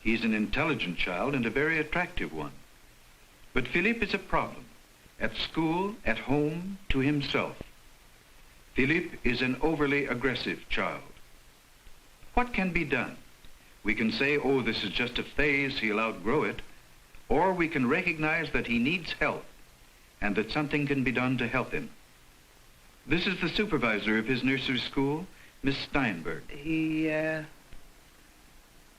He's an intelligent child and a very attractive one. But Philippe is a problem. At school, at home, to himself. Philippe is an overly aggressive child. What can be done? We can say, oh, this is just a phase, he'll outgrow it. Or we can recognize that he needs help and that something can be done to help him. This is the supervisor of his nursery school, Miss Steinberg. He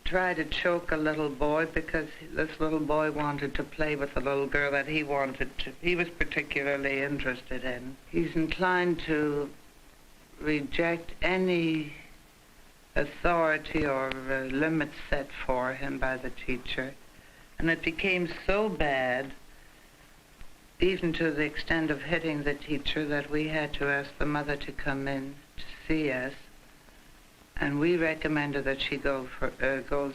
tried to choke a little boy because this little boy wanted to play with the little girl that he was particularly interested in. He's inclined to reject any authority or limits set for him by the teacher. And it became so bad, even to the extent of hitting the teacher, that we had to ask the mother to come in to see us. And we recommended that she goes to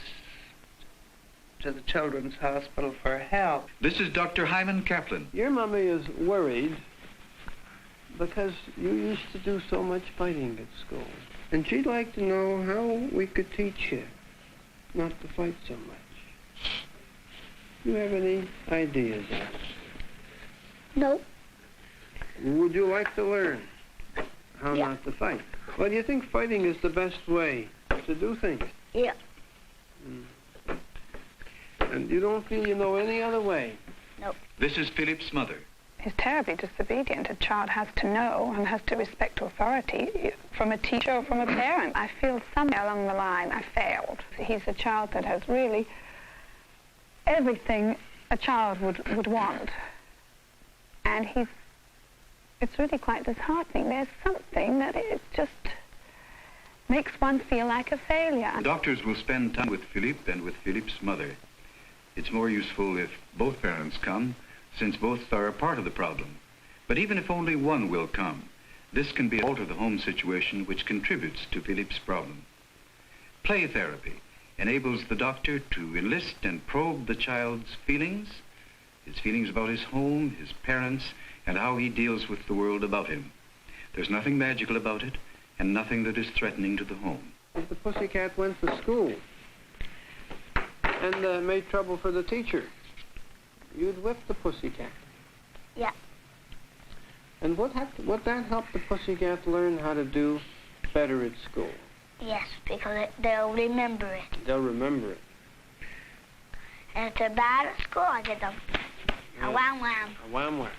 the Children's Hospital for help. This is Dr. Hyman Kaplan. Your mommy is worried because you used to do so much fighting at school. And she'd like to know how we could teach you not to fight so much. Do you have any ideas on it? No. Would you like to learn how not to fight? Well, do you think fighting is the best way to do things? Yeah. And you don't feel you know any other way? No. This is Philippe's mother. He's terribly disobedient. A child has to know and has to respect authority from a teacher or from a parent. I feel somewhere along the line I failed. He's a child that has really everything a child would want. And it's really quite disheartening. There's something that it just makes one feel like a failure. Doctors will spend time with Philippe and with Philippe's mother. It's more useful if both parents come, since both are a part of the problem. But even if only one will come, this can alter the home situation which contributes to Philippe's problem. Play therapy enables the doctor to enlist and probe the child's feelings about his home, his parents, and how he deals with the world about him. There's nothing magical about it, and nothing that is threatening to the home. If the pussycat went to school and made trouble for the teacher, you'd whip the pussycat. Yeah. And would that help the pussycat learn how to do better at school? Yes, because they'll remember it. They'll remember it. And if they're bad at school, I get them a wham-wham. A wham-wham.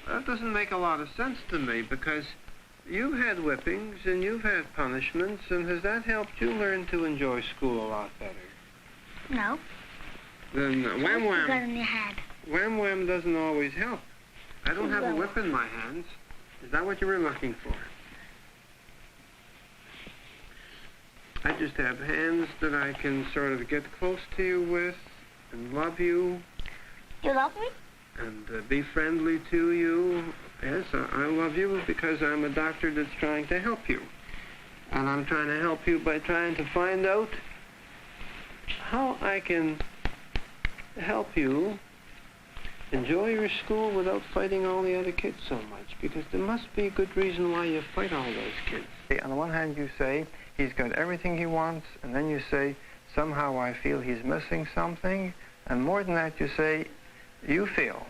That doesn't make a lot of sense to me, because you've had whippings and you've had punishments, and has that helped you learn to enjoy school a lot better? No. Then wham-wham. Got in your head. Wham-wham doesn't always help. I don't have a whip in my hands. Is that what you were looking for? I just have hands that I can sort of get close to you with and love you. You love me? And be friendly to you. Yes, I love you because I'm a doctor that's trying to help you. And I'm trying to help you by trying to find out how I can help you enjoy your school without fighting all the other kids so much, because there must be a good reason why you fight all those kids. On the one hand, you say, he's got everything he wants, and then you say, somehow I feel he's missing something, and more than that, you say, you feel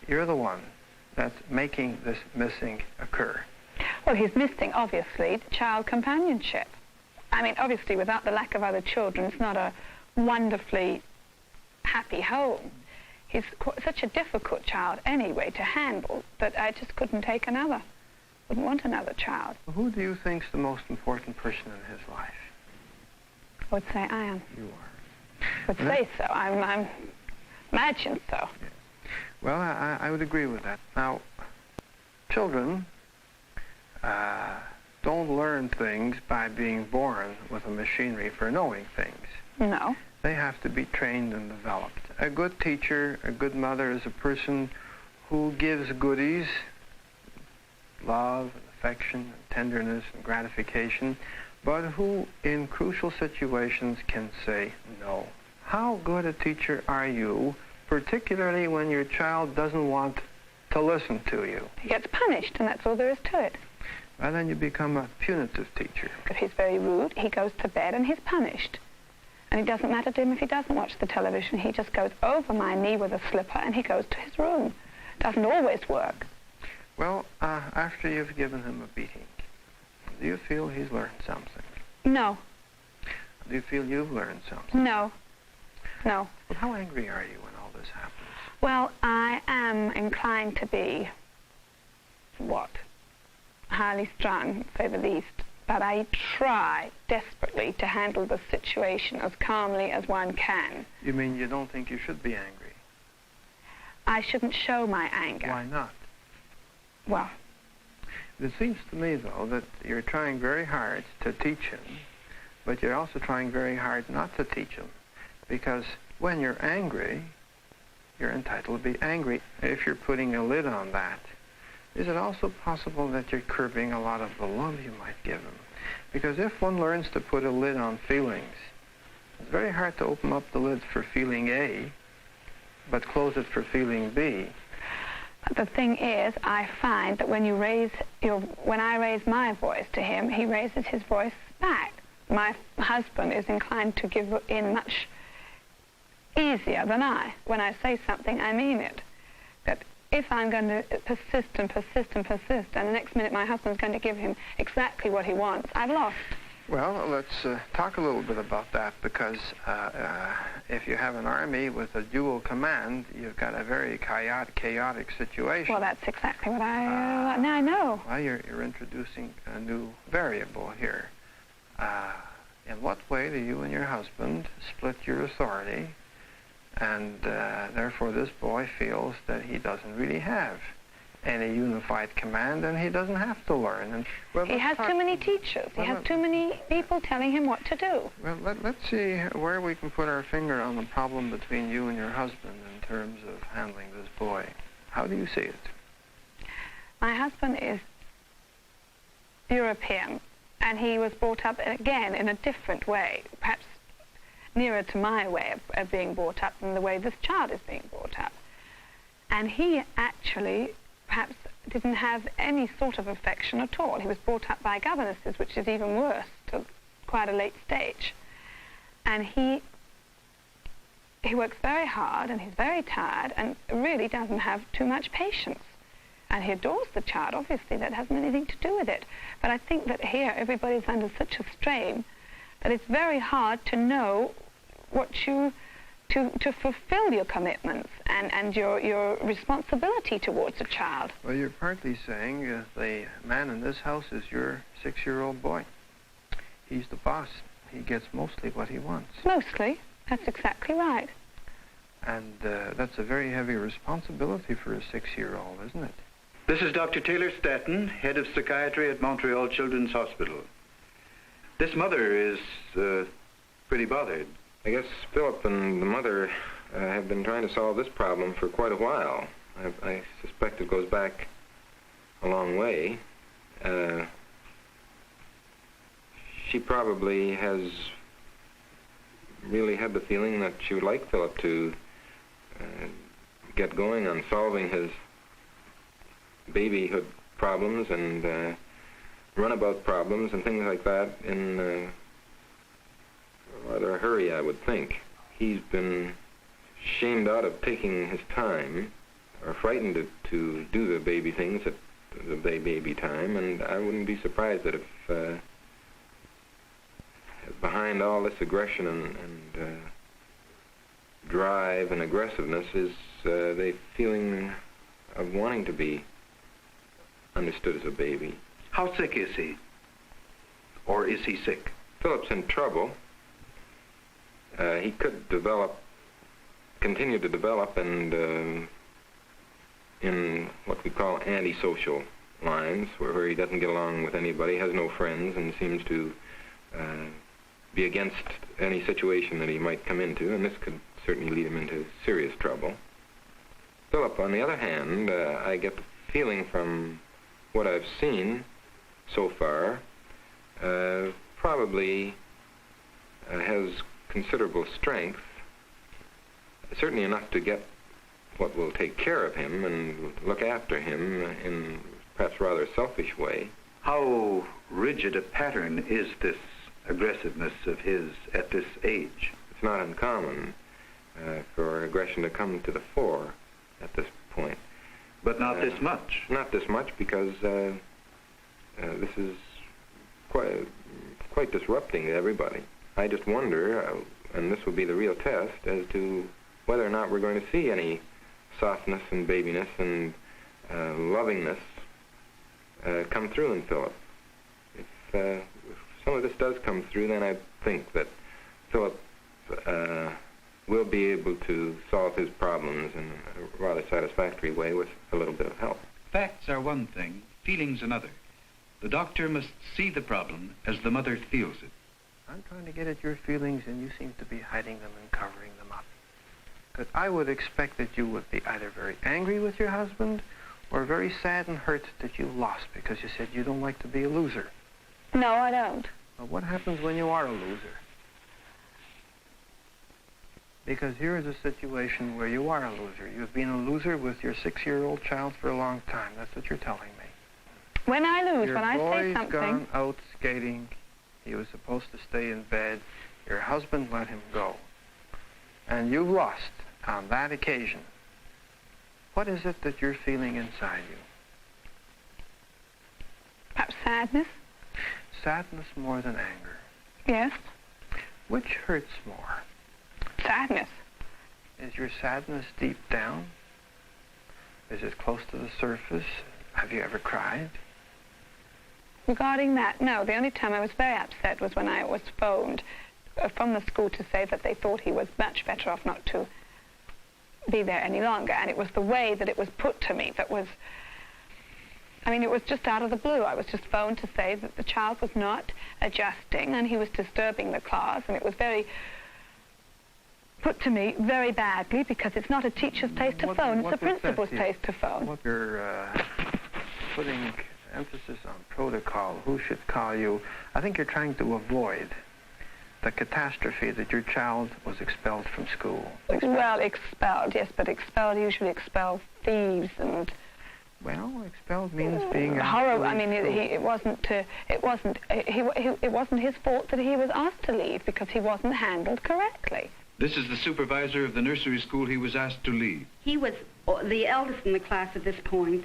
you're the one that's making this missing occur. Well, he's missing, obviously, child companionship. I mean, obviously, without the lack of other children, it's not a wonderfully happy home. He's such a difficult child anyway to handle that I just couldn't take another. Wouldn't want another child. Who do you think's the most important person in his life? I would say I am. You are. I would say so. I'm imagine so. Yeah. Well, I would agree with that. Now, children don't learn things by being born with a machinery for knowing things. No. They have to be trained and developed. A good teacher, a good mother is a person who gives goodies, love and affection and tenderness and gratification, but who in crucial situations can say no. How good a teacher are you, particularly when your child doesn't want to listen to you? He gets punished, and that's all there is to it. Well, then you become a punitive teacher. If he's very rude, he goes to bed and he's punished. And it doesn't matter to him if he doesn't watch the television. He just goes over my knee with a slipper and he goes to his room. Doesn't always work. Well, after you've given him a beating, do you feel he's learned something? No. Do you feel you've learned something? No. No. Well, how angry are you when all this happens? Well, I am inclined to be, highly strung, to say the least. But I try desperately to handle the situation as calmly as one can. You mean you don't think you should be angry? I shouldn't show my anger. Why not? Well, it seems to me, though, that you're trying very hard to teach him, but you're also trying very hard not to teach him. Because when you're angry, you're entitled to be angry. If you're putting a lid on that, is it also possible that you're curbing a lot of the love you might give him? Because if one learns to put a lid on feelings, it's very hard to open up the lid for feeling A, but close it for feeling B. The thing is, I find that when I raise my voice to him, he raises his voice back. My husband is inclined to give in much easier than I. When I say something, I mean it. That if I'm going to persist and persist and persist, and the next minute my husband's going to give him exactly what he wants, I've lost. Well, let's talk a little bit about that, because if you have an army with a dual command, you've got a very chaotic situation. Well, that's exactly what now I know. Well, you're introducing a new variable here. In what way do you and your husband split your authority, and therefore this boy feels that he doesn't really have any unified command, and he doesn't have to learn. And he has too many teachers. He has too many people telling him what to do. Well, let's see where we can put our finger on the problem between you and your husband in terms of handling this boy. How do you see it? My husband is European, and he was brought up, again, in a different way, perhaps nearer to my way of being brought up than the way this child is being brought up. And he actually perhaps didn't have any sort of affection at all. He was brought up by governesses, which is even worse, to quite a late stage. And he works very hard, and he's very tired, and really doesn't have too much patience. And he adores the child. Obviously, that hasn't anything to do with it. But I think that here everybody's under such a strain that it's very hard to know what to fulfill your commitments and your responsibility towards a child. Well, you're partly saying the man in this house is your 6-year-old boy. He's the boss. He gets mostly what he wants. Mostly. That's exactly right. And that's a very heavy responsibility for a 6-year-old, isn't it? This is Dr. Taylor Staton, head of psychiatry at Montreal Children's Hospital. This mother is pretty bothered. I guess Philip and the mother have been trying to solve this problem for quite a while. I suspect it goes back a long way. She probably has really had the feeling that she would like Philip to get going on solving his babyhood problems and runabout problems and things like that in rather a hurry, I would think. He's been shamed out of taking his time, or frightened to do the baby things at the baby time, and I wouldn't be surprised that if behind all this aggression and drive and aggressiveness is the feeling of wanting to be understood as a baby. How sick is he? Or is he sick? Philip's in trouble. He could continue to develop, and in what we call antisocial lines, where he doesn't get along with anybody, has no friends, and seems to be against any situation that he might come into, and this could certainly lead him into serious trouble. Philip, on the other hand, I get the feeling from what I've seen so far, probably has considerable strength, certainly enough to get what will take care of him and look after him in perhaps rather selfish way. How rigid a pattern is this aggressiveness of his at this age? it's not uncommon for aggression to come to the fore at this point. But not this much. Not this much, because this is quite disrupting to everybody. I just wonder, and this will be the real test, as to whether or not we're going to see any softness and babiness and lovingness come through in Philip. If some of this does come through, then I think that Philip will be able to solve his problems in a rather satisfactory way with a little bit of help. Facts are one thing, feelings another. The doctor must see the problem as the mother feels it. I'm trying to get at your feelings, and you seem to be hiding them and covering them up. But I would expect that you would be either very angry with your husband or very sad and hurt that you lost, because you said you don't like to be a loser. No, I don't. Well, what happens when you are a loser? Because here is a situation where you are a loser. You've been a loser with your 6-year-old child for a long time. That's what you're telling me. When I lose, your when I say something... boy's gone out skating. He was supposed to stay in bed. Your husband let him go. And you lost on that occasion. What is it that you're feeling inside you? Perhaps sadness? Sadness more than anger. Yes. Which hurts more? Sadness. Is your sadness deep down? Is it close to the surface? Have you ever cried? Regarding that, no. The only time I was very upset was when I was phoned from the school to say that they thought he was much better off not to be there any longer. And it was the way that it was put to me that was... I mean, it was just out of the blue. I was just phoned to say that the child was not adjusting and he was disturbing the class, and it was very... put to me very badly, because it's not a teacher's place to phone, it's the principal's place to phone. What you're putting emphasis on protocol, who should call you. I think you're trying to avoid the catastrophe that your child was expelled from school. Well, expelled, yes, but expelled usually expel thieves and... Well, expelled means being... horrible. I mean, it wasn't his fault that he was asked to leave, because he wasn't handled correctly. This is the supervisor of the nursery school he was asked to leave. He was the eldest in the class at this point,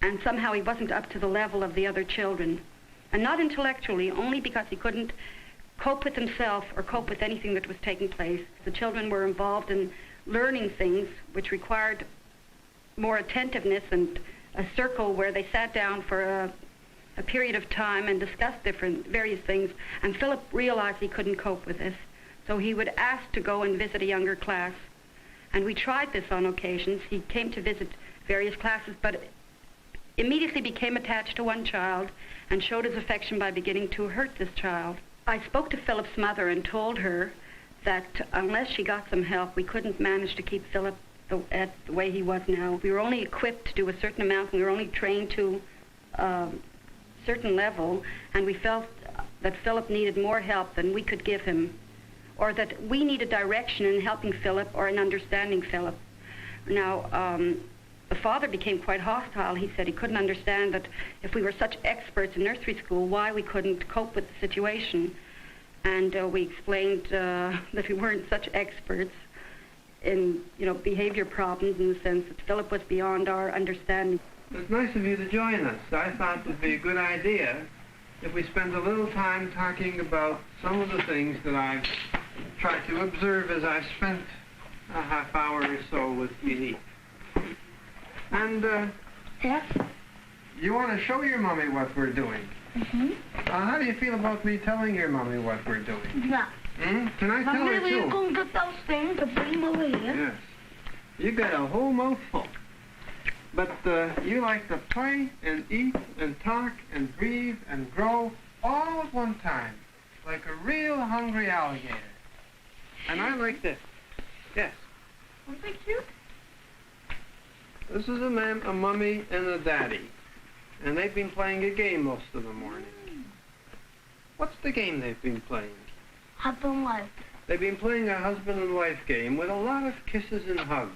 and somehow he wasn't up to the level of the other children. And not intellectually, only because he couldn't cope with himself or cope with anything that was taking place. The children were involved in learning things which required more attentiveness and a circle where they sat down for a period of time and discussed various things. And Philip realized he couldn't cope with this. So he would ask to go and visit a younger class. And we tried this on occasions. He came to visit various classes, but immediately became attached to one child and showed his affection by beginning to hurt this child. I spoke to Philip's mother and told her that unless she got some help, we couldn't manage to keep Philip at the way he was now. We were only equipped to do a certain amount. We were only trained to a certain level, and we felt that Philip needed more help than we could give him, or that we needed direction in helping Philip or in understanding Philip. Now, the father became quite hostile. He said he couldn't understand that if we were such experts in nursery school, why we couldn't cope with the situation. And we explained that we weren't such experts in, behavior problems, in the sense that Philip was beyond our understanding. It's nice of you to join us. I thought it would be a good idea if we spend a little time talking about some of the things that I've tried to observe as I've spent a half hour or so with Philippe. And, Yes? You want to show your mommy what we're doing? Mm-hmm. How do you feel about me telling your mommy what we're doing? No. Can I tell her, Mommy, will you too? go and get those things and bring them over here? Yes. You got a whole mouthful. But you like to play and eat and talk and breathe and grow all at one time, like a real hungry alligator. And I like this. Yes. Aren't they cute? This is a mummy, and a daddy. And they've been playing a game most of the morning. What's the game they've been playing? Husband and wife. They've been playing a husband and wife game with a lot of kisses and hugs.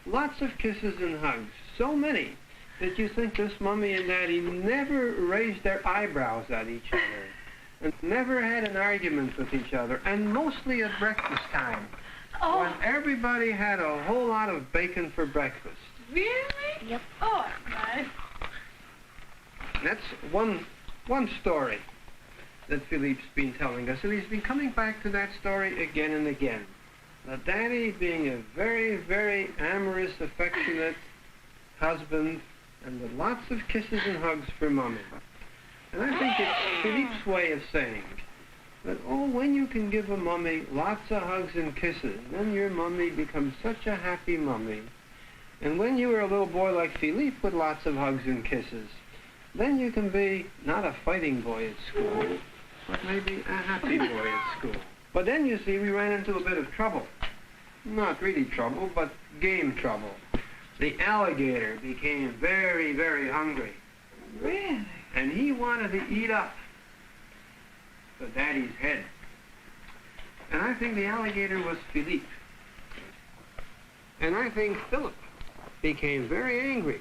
Lots of kisses and hugs. So many that you think this mummy and daddy never raised their eyebrows at each other. and never had an argument with each other, and mostly at breakfast time. Oh. When everybody had a whole lot of bacon for breakfast. Really? Yep. Oh, that's nice. That's one story that Philippe's been telling us, and he's been coming back to that story again and again. Now, Daddy being a very, very amorous, affectionate husband, and with lots of kisses and hugs for Mommy. And I think it's Philippe's way of saying that, oh, when you can give a mummy lots of hugs and kisses, then your mummy becomes such a happy mummy. And when you were a little boy like Philippe with lots of hugs and kisses, then you can be not a fighting boy at school, but maybe a happy boy at school. But then, you see, we ran into a bit of trouble. Not really trouble, but game trouble. The alligator became very, very hungry. Really? And he wanted to eat up the Daddy's head. And I think the alligator was Philippe. And I think Philip became very angry.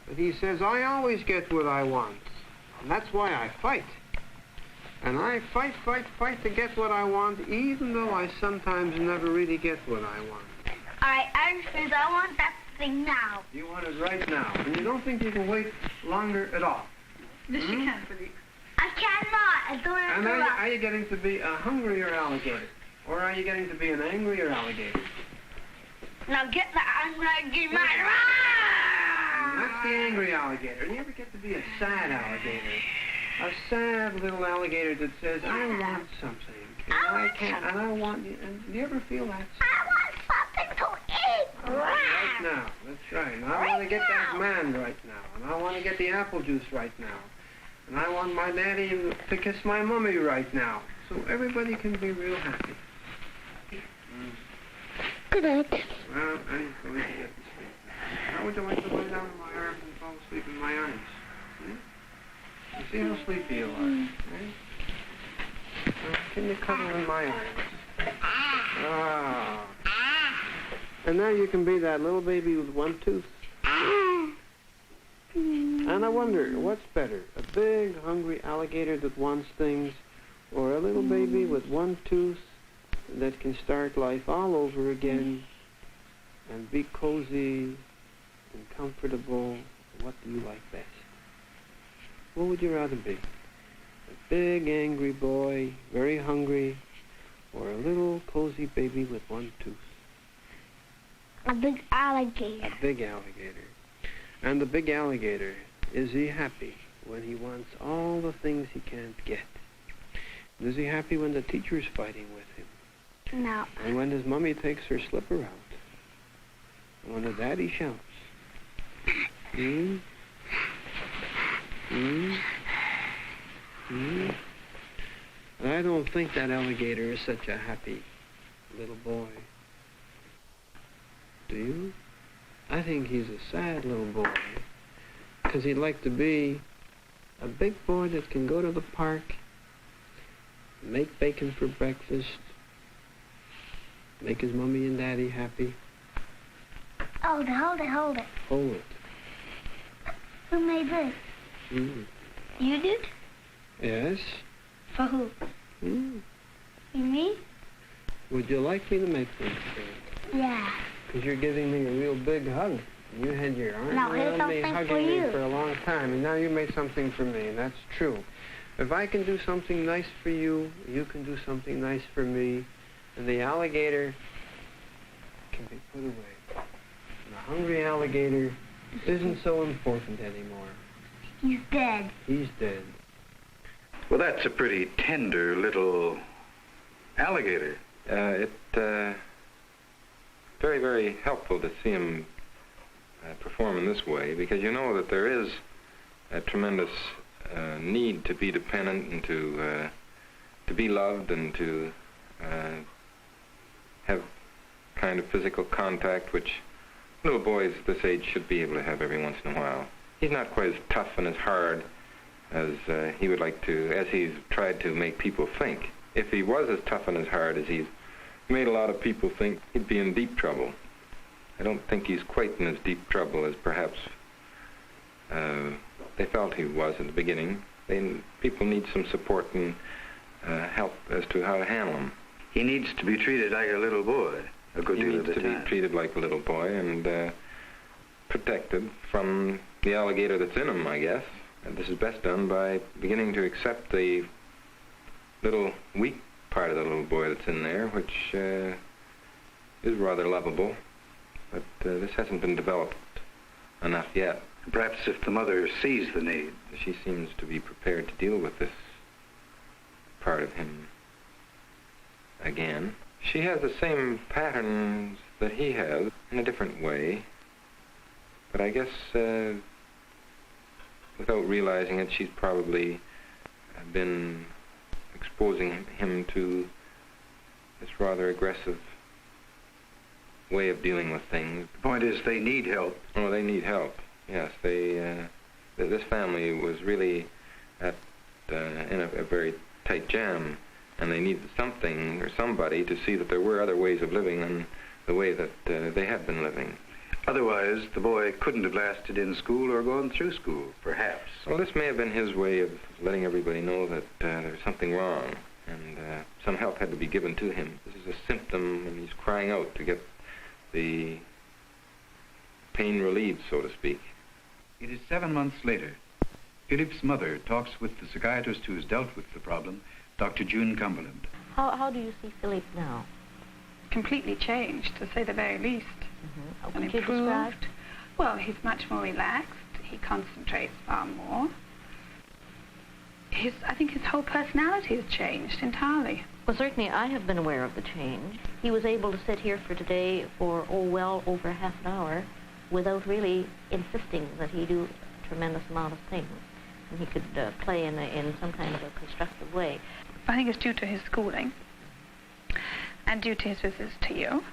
But he says, I always get what I want. And that's why I fight. And I fight to get what I want, even though I sometimes never really get what I want. All right, Ernest, I want that thing now. You want it right now. And you don't think you can wait longer at all. Yes, you can, Philippe. I cannot. I don't have And to are you getting to be a hungrier alligator? Or are you getting to be an angrier alligator? Now get the angry man. That's the angry alligator. And you ever get to be a sad alligator? A sad little alligator that says, I want something. And I want you. And do you ever feel that? I want something to eat. Right now. That's right. And I want to get that man right now. And I want to get the apple juice right now. And I want my daddy to kiss my mummy right now. So everybody can be real happy. Good night. Well, I'm going to get to sleep. How would you like to lie down in my arms and fall asleep in my arms? You see how sleepy you are, right? Well, can you cuddle in my arms? Ah. And now you can be that little baby with one tooth. And I wonder, what's better, a big, hungry alligator that wants things, or a little baby with one tooth that can start life all over again and be cozy and comfortable? What do you like best? What would you rather be? A big, angry boy, very hungry, or a little, cozy baby with one tooth? A big alligator. A big alligator. And the big alligator, is he happy when he wants all the things he can't get? Is he happy when the teacher's fighting with him? No. And when his mummy takes her slipper out? And when the daddy shouts? And I don't think that alligator is such a happy little boy. Do you? I think he's a sad little boy, because he'd like to be a big boy that can go to the park, make bacon for breakfast, make his mummy and daddy happy. Hold it. Hold it. Who made this? You did? Yes? For who? Me? Would you like me to make this for you? Yeah. Because you're giving me a real big hug. You had your arm Now, here's around me, something hugging for me you. for a long time, and now you made something for me, and that's true. If I can do something nice for you, you can do something nice for me, and the alligator can be put away. And the hungry alligator isn't so important anymore. He's dead. He's dead. Well, that's a pretty tender little alligator. Very, very helpful to see him perform in this way, because you know that there is a tremendous need to be dependent and to be loved and to have kind of physical contact, which little boys this age should be able to have every once in a while. He's not quite as tough and as hard as he would like to, as he's tried to make people think. If he was as tough and as hard as he's made a lot of people think, he'd be in deep trouble. I don't think he's quite in as deep trouble as perhaps they felt he was at the beginning. People need some support and help as to how to handle them. He needs to be treated like a little boy a good deal of the He needs to time. be treated like a little boy and protected from the alligator that's in him, I guess. And this is best done by beginning to accept the little weak part of the little boy that's in there, which is rather lovable, but this hasn't been developed enough yet. Perhaps if the mother sees the need. She seems to be prepared to deal with this part of him again. She has the same patterns that he has in a different way, but I guess without realizing it, she's probably been exposing him to this rather aggressive way of dealing with things. The point is they need help. Oh, they need help. Yes, this family was really in a very tight jam, and they needed something or somebody to see that there were other ways of living than the way that they had been living. Otherwise, the boy couldn't have lasted in school or gone through school, perhaps. Well, this may have been his way of letting everybody know that there's something wrong, and some help had to be given to him. This is a symptom, and he's crying out to get the pain relieved, so to speak. It is 7 months later. Philip's mother talks with the psychiatrist who has dealt with the problem, Dr. June Cumberland. How do you see Philip now? Completely changed, to say the very least. How And would you describe? improved. Well, he's much more relaxed. He concentrates far more. I think his whole personality has changed entirely. Well, certainly I have been aware of the change. He was able to sit here for today for, well over half an hour without really insisting that he do a tremendous amount of things. And he could play in some kind of a constructive way. I think it's due to his schooling and due to his visits to you.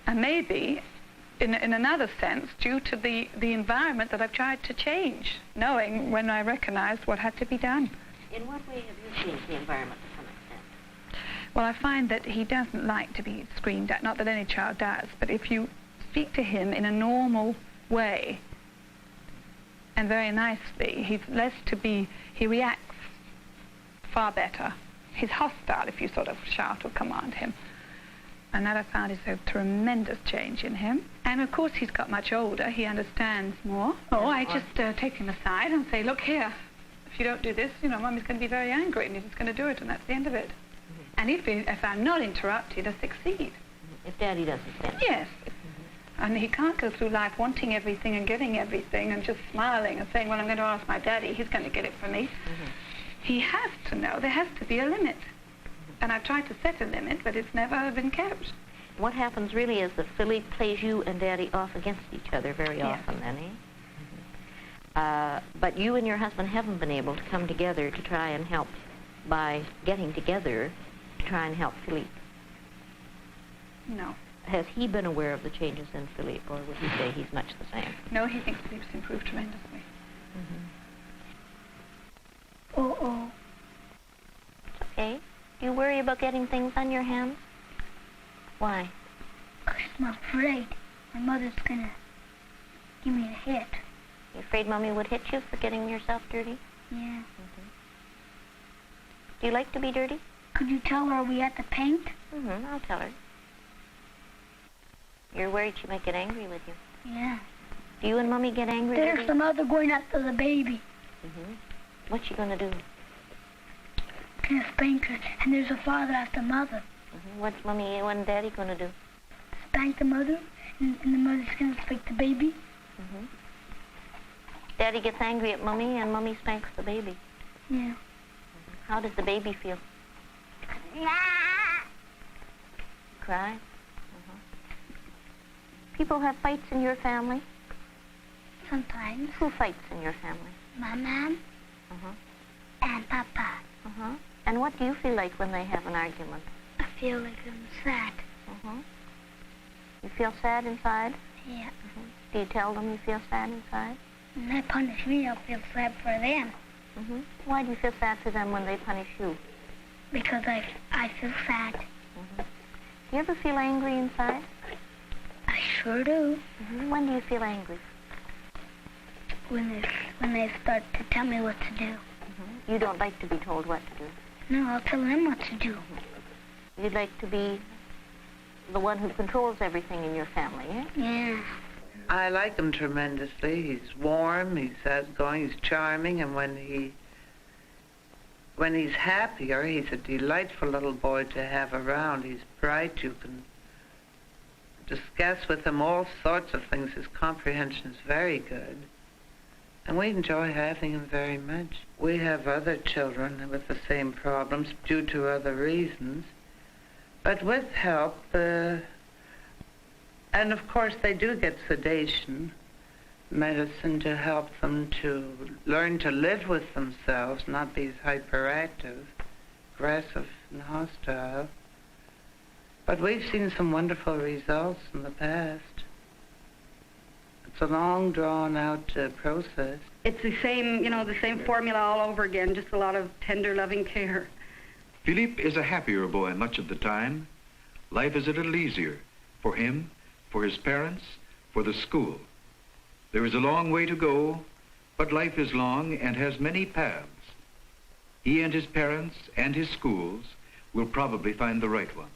And maybe, in another sense, due to the environment that I've tried to change, knowing when I recognized what had to be done. In what way have you changed the environment to some extent? Well, I find that he doesn't like to be screamed at, not that any child does, but if you speak to him in a normal way and very nicely, he reacts far better. He's hostile if you sort of shout or command him. And that I found is a tremendous change in him. And of course he's got much older, he understands more. Oh, I just take him aside and say, look here, if you don't do this, Mummy's going to be very angry and he's just going to do it and that's the end of it. And if I'm not interrupted, I succeed. If Daddy doesn't stand. Yes. And he can't go through life wanting everything and getting everything and just smiling and saying, well, I'm going to ask my daddy, he's going to get it for me. He has to know there has to be a limit. And I've tried to set a limit, but it's never been kept. What happens really is that Philip plays you and Daddy off against each other very often, then, eh? But you and your husband haven't been able to come together to try and help by getting together to try and help Philip. No. Has he been aware of the changes in Philip, or would he say he's much the same? No, he thinks Philip's improved tremendously. Uh-oh. Okay. Do you worry about getting things on your hands? Why? 'Cause I'm afraid my mother's gonna give me a hit. You afraid Mommy would hit you for getting yourself dirty? Yeah. Do you like to be dirty? Could you tell her we had to paint? I'll tell her. You're worried she might get angry with you. Yeah. Do you and Mommy get angry? There's the mother going after the baby. What's she gonna do? Gonna spank her, and there's a father after mother. What's Mommy and Daddy gonna do? Spank the mother, and the mother's gonna spank the baby. Daddy gets angry at Mommy, and Mommy spanks the baby. Yeah. How does the baby feel? Cry? People have fights in your family? Sometimes. Who fights in your family? My mom and Papa. And what do you feel like when they have an argument? I feel like I'm sad. You feel sad inside? Yeah. Do you tell them you feel sad inside? When they punish me, I'll feel sad for them. Why do you feel sad for them when they punish you? Because I feel sad. Do you ever feel angry inside? I sure do. When do you feel angry? When they start to tell me what to do. You don't like to be told what to do. No, I'll tell him what to do. You'd like to be the one who controls everything in your family, eh? Yeah. I like him tremendously. He's warm, he's outgoing, he's charming, and when he's happier, he's a delightful little boy to have around. He's bright. You can discuss with him all sorts of things. His comprehension is very good. And we enjoy having him very much. We have other children with the same problems due to other reasons. But with help, and of course they do get sedation, medicine to help them to learn to live with themselves, not be hyperactive, aggressive, and hostile. But we've seen some wonderful results in the past. It's a long, drawn-out process. It's the same, the same formula all over again, just a lot of tender, loving care. Philippe is a happier boy much of the time. Life is a little easier for him, for his parents, for the school. There is a long way to go, but life is long and has many paths. He and his parents and his schools will probably find the right one.